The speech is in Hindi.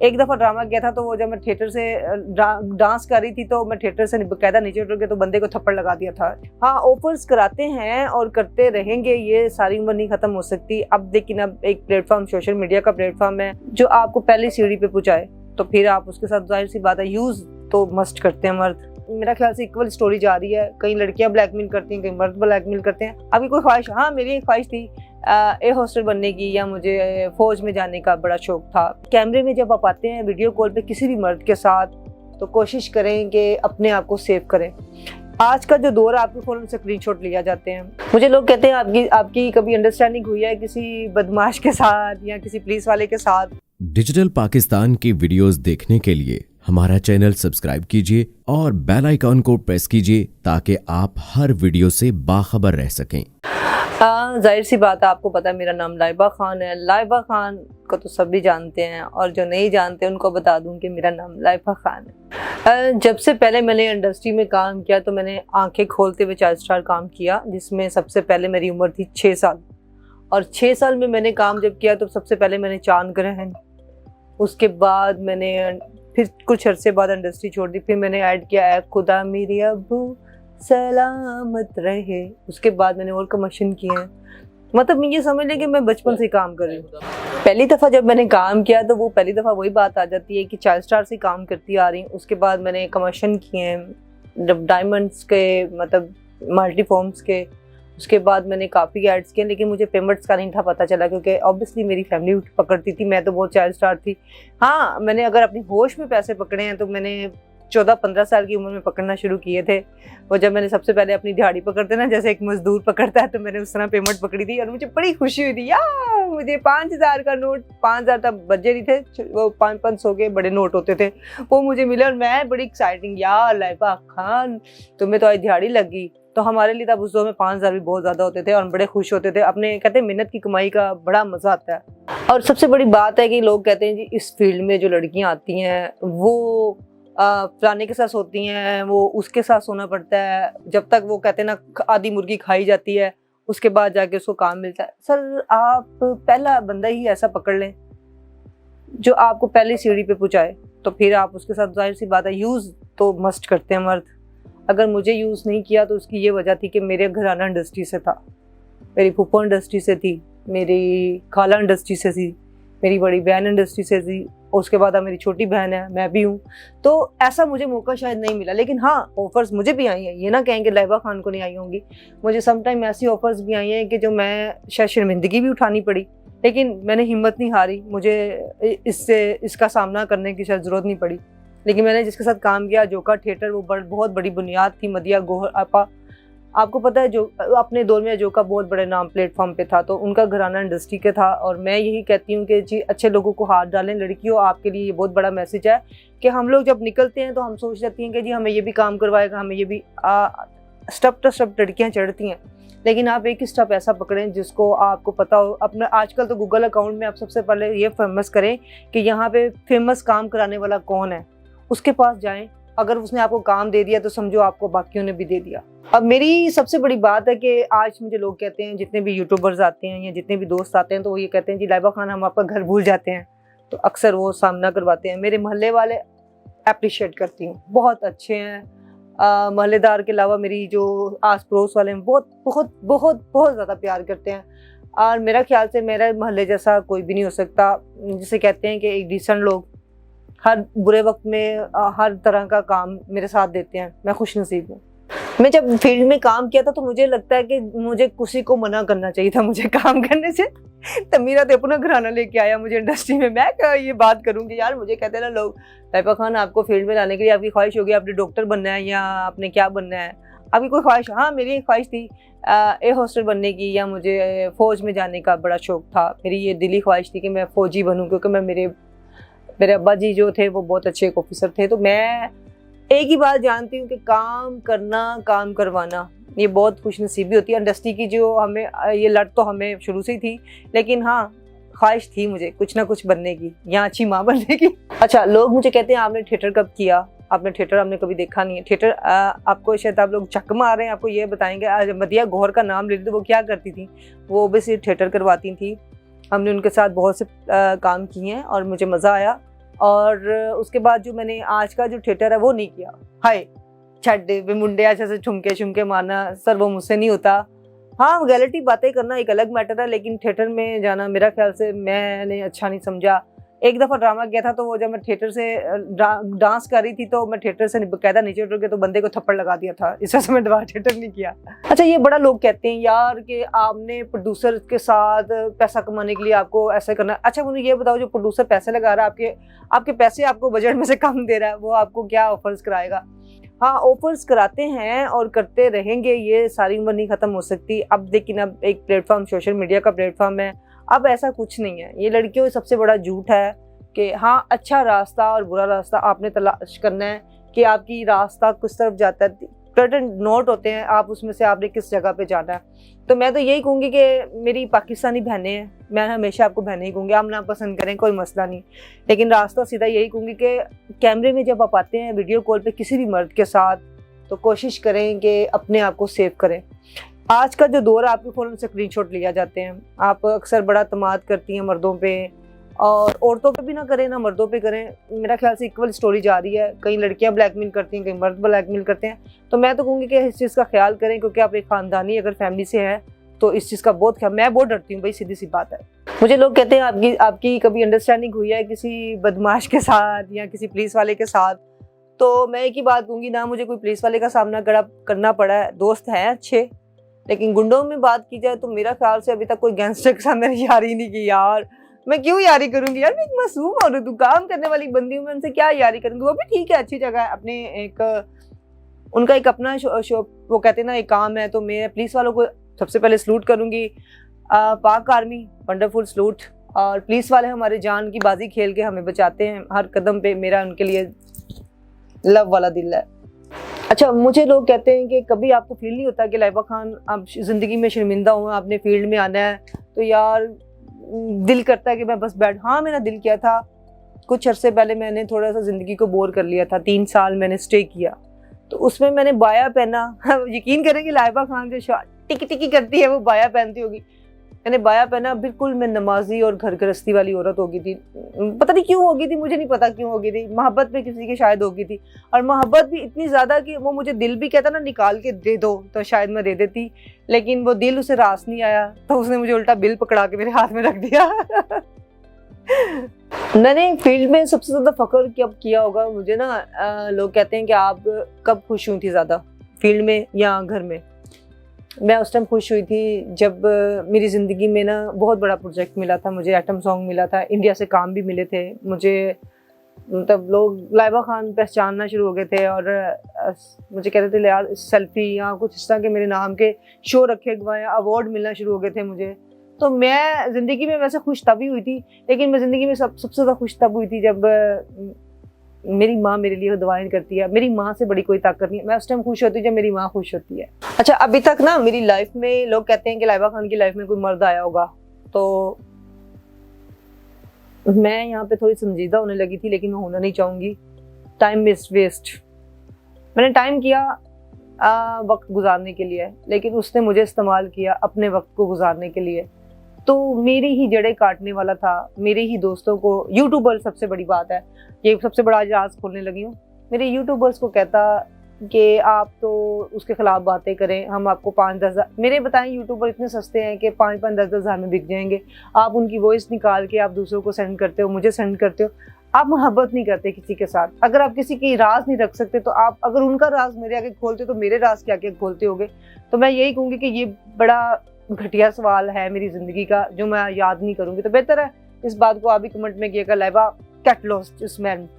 एक दफ़ा ड्रामा किया था, तो वो जब मैं थिएटर से डांस कर रही थी तो मैं थिएटर से बकायदा नीचे उतर के तो बंदे को थप्पड़ लगा दिया था। हाँ, ऑफर्स कराते हैं और करते रहेंगे, ये सारी उम्र नहीं खत्म हो सकती। अब लेकिन अब एक प्लेटफॉर्म सोशल मीडिया का प्लेटफॉर्म है जो आपको पहली सीढ़ी पे पहुंचाए, तो फिर आप उसके साथ जाहिर सी बात है यूज तो मस्ट करते हैं मर्द। मेरा ख्याल से इक्वल स्टोरी जा रही है, कई लड़कियां ब्लैकमेल करती हैं, कई मर्द ब्लैकमेल करते हैं। अभी कोई ख्वाहिश, हाँ मेरी एक ख्वाहिश थी एयर होस्टेस बनने की, या मुझे फौज में जाने का बड़ा शौक था। कैमरे में जब आप आते हैं वीडियो कॉल पे किसी भी मर्द के साथ, तो कोशिश करें कि अपने आप को सेव करें। आज का जो दौर है, आपके फोन से स्क्रीनशॉट लिया जाते हैं। मुझे लोग कहते हैं आपकी कभी अंडरस्टैंडिंग हुई है किसी बदमाश के साथ या किसी पुलिस वाले के साथ? डिजिटल पाकिस्तान की वीडियोस देखने के लिए हमारा चैनल सब्सक्राइब कीजिए और बेल आइकॉन को प्रेस कीजिए ताकि आप हर वीडियो से बाखबर रह सकें। जाहिर सी बात है, आपको पता है मेरा नाम लाइबा खान है। लाइबा खान को तो सभी जानते हैं, और जो नहीं जानते उनको बता दूं कि मेरा नाम लाइबा खान है। जब से पहले मैंने इंडस्ट्री में काम किया तो मैंने आंखें खोलते हुए चाइल्ड स्टार काम किया, जिसमें सबसे पहले मेरी उम्र थी 6 साल। और 6 साल में मैंने काम जब किया तो सबसे पहले मैंने चांद ग्रहण, उसके बाद मैंने फिर कुछ अरसे बाद इंडस्ट्री छोड़ दी, फिर मैंने ऐड किया है खुदा मेरी अब्बू सलामत रहे, उसके बाद मैंने और कमर्शियल किए हैं। मतलब ये समझ लें कि मैं बचपन से काम कर रही हूँ। पहली दफ़ा जब मैंने काम किया तो वो पहली दफ़ा वही बात आ जाती है कि चाइल्ड स्टार से काम करती आ रही हूँ। उसके बाद मैंने कमर्शियल किए हैं डायमंड्स के, मतलब मल्टीफॉर्म्स के। उसके बाद मैंने काफ़ी एड्स किए, लेकिन मुझे पेमेंट्स का नहीं था पता चला, क्योंकि ऑब्वियसली मेरी फैमिली पकड़ती थी, मैं तो बहुत चाइल्ड स्टार थी। हाँ, मैंने अगर अपनी होश में पैसे पकड़े हैं तो मैंने 14-15 साल की उम्र में पकड़ना शुरू किए थे। वो जब मैंने सबसे पहले अपनी दिहाड़ी पकड़ते ना, जैसे एक मजदूर पकड़ता है, तो मैंने उस तरह पेमेंट पकड़ी थी और मुझे बड़ी खुशी हुई थी। यार मुझे 5000 का नोट, 5000 तब बजे नहीं थे, वो 500 के बड़े नोट होते थे, वो मुझे मिले और मैं बड़ी एक्साइटिंग, यार लाइबा खान तुम्हें तो आज दिहाड़ी लगी। तो हमारे लिए तब उस दौर में 5000 भी बहुत ज़्यादा होते थे और हम बड़े खुश होते थे। अपने कहते हैं मेहनत की कमाई का बड़ा मज़ा आता है। और सबसे बड़ी बात है कि लोग कहते हैं जी इस फील्ड में जो लड़कियाँ आती हैं वो फलाने के साथ सोती हैं, वो उसके साथ सोना पड़ता है, जब तक वो कहते हैं ना आधी मुर्गी खाई जाती है उसके बाद जाके उसको काम मिलता है। सर आप पहला बंदा ही ऐसा पकड़ लें जो आपको पहली सीढ़ी पे पहुंचाए, तो फिर आप उसके साथ जाहिर सी बात है यूज़ तो मस्ट करते हैं मर्द। अगर मुझे यूज़ नहीं किया तो उसकी ये वजह थी कि मेरे घराना इंडस्ट्री से था, मेरी फूफा इंडस्ट्री से थी, मेरी खाला इंडस्ट्री से थी, मेरी बड़ी बहन इंडस्ट्री से थी, और उसके बाद मेरी छोटी बहन है, मैं भी हूँ। तो ऐसा मुझे मौका शायद नहीं मिला, लेकिन हाँ ऑफर्स मुझे भी आई हैं। ये ना कहेंगे लाइबा खान को नहीं आई होंगी, मुझे समटाइम ऐसी ऑफर्स भी आई हैं कि जो मैं शायद शर्मिंदगी भी उठानी पड़ी, लेकिन मैंने हिम्मत नहीं हारी। मुझे इसका सामना करने की शायद ज़रूरत नहीं पड़ी। लेकिन मैंने जिसके साथ काम किया, जोका थिएटर, वो बहुत बड़ी बुनियाद थी। मदिया गोहर आपा, आपको पता है, जो अपने दौर में जोका बहुत बड़े नाम प्लेटफॉर्म पे था, तो उनका घराना इंडस्ट्री के था। और मैं यही कहती हूँ कि जी अच्छे लोगों को हाथ डालें। लड़कियों, आपके लिए ये बहुत बड़ा मैसेज है कि हम लोग जब निकलते हैं तो हम सोच जाती हैं कि जी हमें ये भी काम करवाएगा, हमें ये भी स्टेप टू स्टेप लड़कियाँ चढ़ती हैं, लेकिन आप एक ही स्टेप ऐसा पकड़ें जिसको आपको पता हो। अपना आजकल तो गूगल अकाउंट में आप सबसे पहले ये फेमस करें कि यहाँ पे फेमस काम कराने वाला कौन है, उसके पास जाएं। अगर उसने आपको काम दे दिया तो समझो आपको बाकियों ने भी दे दिया। अब मेरी सबसे बड़ी बात है कि आज मुझे लोग कहते हैं, जितने भी यूट्यूबर्स आते हैं या जितने भी दोस्त आते हैं, तो वो ये कहते हैं जी लाइबा खान हम आपका घर भूल जाते हैं, तो अक्सर वो सामना करवाते हैं। मेरे मोहल्ले वाले अप्रिशिएट करती हूँ, बहुत अच्छे हैं। मोहल्लेदार के अलावा मेरी जो आस पड़ोस वाले हैं बहुत बहुत बहुत बहुत ज़्यादा प्यार करते हैं। और मेरा ख्याल से मेरे मोहल्ले जैसा कोई भी नहीं हो सकता। जिसे कहते हैं कि एक डिसेंट लोग हर बुरे वक्त में हर तरह का काम मेरे साथ देते हैं, मैं खुशनसीब हूँ। मैं जब फील्ड में काम किया था तो मुझे लगता है कि मुझे किसी को मना करना चाहिए था मुझे काम करने से। तमीरा तो अपना घराना लेके आया मुझे इंडस्ट्री में। मैं क्या ये बात करूँगी यार, मुझे कहते ना लोग लाइबा खान आपको फील्ड में लाने के लिए आपकी ख्वाहिश होगी, आपने डॉक्टर बनना है या आपने क्या बनना है, आपकी कोई ख्वाहिश? हाँ, मेरी एक ख्वाहिश थी एयर होस्टेस बनने की, या मुझे फ़ौज में जाने का बड़ा शौक था। मेरी ये दिली ख्वाहिश थी कि मैं फ़ौजी बनूँ, क्योंकि मैं मेरे अब्बा जी जो थे वो बहुत अच्छे एक ऑफिसर थे। तो मैं एक ही बात जानती हूँ कि काम करना, काम करवाना, ये बहुत खुशनसीबी होती है। इंडस्ट्री की जो हमें ये लत तो हमें शुरू से ही थी, लेकिन हाँ ख्वाहिश थी मुझे कुछ ना कुछ बनने की, या अच्छी माँ बनने की। अच्छा, लोग मुझे कहते हैं आपने थिएटर कब किया? आपने थिएटर हमने कभी देखा नहीं है। थिएटर आपको शायद आप लोग चक मार रहे हैं, आपको ये बताएंगे। मदिया गौहर का नाम ले ली तो वो क्या करती थी, वो ओबियसली थिएटर करवाती थी। हमने उनके साथ बहुत से काम किए हैं और मुझे मज़ा आया। और उसके बाद जो मैंने आज का जो थिएटर है वो नहीं किया। हाय छड्डे वे मुंडे ऐसे ठुमके शुमके मारना सर वो मुझसे नहीं होता। हाँ गैलिटी बातें करना एक अलग मैटर है, लेकिन थिएटर में जाना मेरा ख्याल से मैंने अच्छा नहीं समझा। एक दफ़ा ड्रामा किया था, तो वो जब मैं थिएटर से डांस कर रही थी तो मैं थिएटर से बकायदा नीचे उतर के तो बंदे को थप्पड़ लगा दिया था, इस वजह से मैं दोबारा थिएटर नहीं किया। अच्छा ये बड़ा लोग कहते हैं यार कि आपने प्रोड्यूसर के साथ पैसा कमाने के लिए आपको ऐसा करना। अच्छा मुझे ये बताओ, जो प्रोड्यूसर पैसे लगा रहा है आपके पैसे आपको बजट में से कम दे रहा है, वो आपको क्या ऑफर्स कराएगा? हाँ ऑफर्स कराते हैं और करते रहेंगे, ये सारी उम्र नहीं खत्म हो सकती। अब लेकिन अब एक प्लेटफॉर्म सोशल मीडिया का प्लेटफॉर्म है, अब ऐसा कुछ नहीं है। ये लड़कियों का सबसे बड़ा झूठ है कि हाँ अच्छा रास्ता और बुरा रास्ता आपने तलाश करना है कि आपकी रास्ता किस तरफ जाता है। सर्टेन नोट होते हैं, आप उसमें से आपने किस जगह पे जाना है। तो मैं तो यही कहूँगी कि मेरी पाकिस्तानी बहनें हैं, मैं हमेशा आपको बहनें ही कहूँगी, आप ना पसंद करें कोई मसला नहीं, लेकिन रास्ता सीधा यही कहूँगी कि कैमरे में जब आप आते हैं वीडियो कॉल पे किसी भी मर्द के साथ, तो कोशिश करें कि अपने आप को सेव करें। आज का जो दौर है आपके फ़ोन से स्क्रीनशॉट लिया जाते हैं, आप अक्सर बड़ा तमाद करती हैं मर्दों पे, और औरतों पे भी ना करें ना मर्दों पे करें। मेरा ख्याल से इक्वल स्टोरी जा रही है, कई लड़कियां ब्लैकमेल करती हैं, कई मर्द ब्लैकमेल करते हैं। तो मैं तो कहूँगी कि इस चीज़ का ख्याल करें, क्योंकि आप एक ख़ानदानी अगर फैमिली से हैं तो इस चीज़ का बहुत ख्याल, मैं बहुत डरती हूँ भाई, सीधी सी बात है। मुझे लोग कहते हैं आपकी कभी अंडरस्टैंडिंग हुई है किसी बदमाश के साथ या किसी पुलिस वाले के साथ? तो मैं एक ही बात कहूँगी, ना मुझे कोई पुलिस वाले का सामना करना पड़ा है, दोस्त हैं अच्छे, लेकिन गुंडों में बात की जाए तो मेरा ख्याल से अभी तक कोई गैंगस्टर के साथ मैंने यारी नहीं की। यार मैं क्यों यारी करूंगी यार, मैं एक मासूम औरत हूँ, काम करने वाली बंदी हूँ, मैं उनसे क्या यारी करूंगी। वो भी ठीक है, अच्छी जगह है, अपने एक उनका एक अपना वो कहते हैं ना एक काम है। तो मैं पुलिस वालों को सबसे पहले सलूट करूंगी, पाक आर्मी वंडरफुल सलूट। और पुलिस वाले हमारे जान की बाजी खेल के हमें बचाते हैं हर कदम पे, मेरा उनके लिए लव वाला दिल है। अच्छा मुझे लोग कहते हैं कि कभी आपको फील नहीं होता कि लाइबा खान आप ज़िंदगी में शर्मिंदा हो, आपने फील्ड में आना है? तो यार दिल करता है कि मैं बस हाँ मेरा दिल किया था, कुछ अरसे पहले मैंने थोड़ा सा ज़िंदगी को बोर कर लिया था, 3 साल मैंने स्टे किया, तो उसमें मैंने बाया पहना। यकीन करेंगे लाइबा खान जो टिकी टिकी करती है वो बाया पहनती होगी, मैंने बाया पहना, बिल्कुल मैं नमाजी और घर गृहस्थी वाली औरत हो गई थी। पता नहीं क्यों हो गई थी, मुझे नहीं पता क्यों हो गई थी, मोहब्बत में किसी की शायद हो गई थी, और मोहब्बत भी इतनी ज़्यादा कि वो मुझे दिल भी कहता ना निकाल के दे दो तो शायद मैं दे देती, लेकिन वो दिल उसे रास नहीं आया, तो उसने मुझे उल्टा बिल पकड़ा के मेरे हाथ में रख दिया। मैंने फील्ड में सबसे ज़्यादा फ़ख्र कब किया होगा, मुझे ना लोग कहते हैं कि आप कब खुश हुई थी ज़्यादा, फील्ड में या घर में? मैं उस टाइम खुश हुई थी जब मेरी ज़िंदगी में ना बहुत बड़ा प्रोजेक्ट मिला था, मुझे एटम सॉन्ग मिला था, इंडिया से काम भी मिले थे मुझे, मतलब लोग लाइबा खान पहचानना शुरू हो गए थे और मुझे कहते थे यार सेल्फी या कुछ इस तरह के मेरे नाम के शो रखे गए, अवार्ड मिलना शुरू हो गए थे मुझे। तो मैं ज़िंदगी में वैसे खुश तभी हुई थी, लेकिन मैं ज़िंदगी में सबसे ज़्यादा खुश तब हुई थी जब मेरी माँ मेरे लिए दुआएं करती है। मेरी माँ से बड़ी कोई ताकत नहीं है, मैं उस टाइम खुश होती हूँ जब मेरी माँ खुश होती है। अच्छा अभी तक ना मेरी लाइफ में लोग कहते हैं कि लाइबा खान की लाइफ में कोई मर्द आया होगा, तो मैं यहाँ पे थोड़ी संजीदा होने लगी थी, लेकिन मैं होना नहीं चाहूँगी। टाइम इज वेस्ट, मैंने टाइम किया वक्त गुजारने के लिए, लेकिन उसने मुझे इस्तेमाल किया अपने वक्त को गुजारने के लिए। तो मेरी ही जड़ें काटने वाला था, मेरे ही दोस्तों को, यूट्यूबर सबसे बड़ी बात है, ये सबसे बड़ा आज खोलने लगी हूँ, मेरे यूट्यूबर्स को कहता कि आप तो उसके खिलाफ बातें करें, हम आपको 5-10 हज़ार, मेरे बताएं यूट्यूबर इतने सस्ते हैं कि 5-10 हज़ार में बिक जाएंगे। आप उनकी वॉइस निकाल के आप दूसरों को सेंड करते हो, मुझे सेंड करते हो, आप मोहब्बत नहीं करते किसी के साथ। अगर आप किसी की राज नहीं रख सकते तो आप अगर उनका राज मेरे आगे खोलते हो तो मेरे राज के आगे खोलते होगे। तो मैं यही कहूँगी कि ये बड़ा घटिया सवाल है मेरी ज़िंदगी का जो मैं याद नहीं करूँगी। तो बेहतर है इस बात को आप भी कमेंट में किएगा, Laiba get lost this man.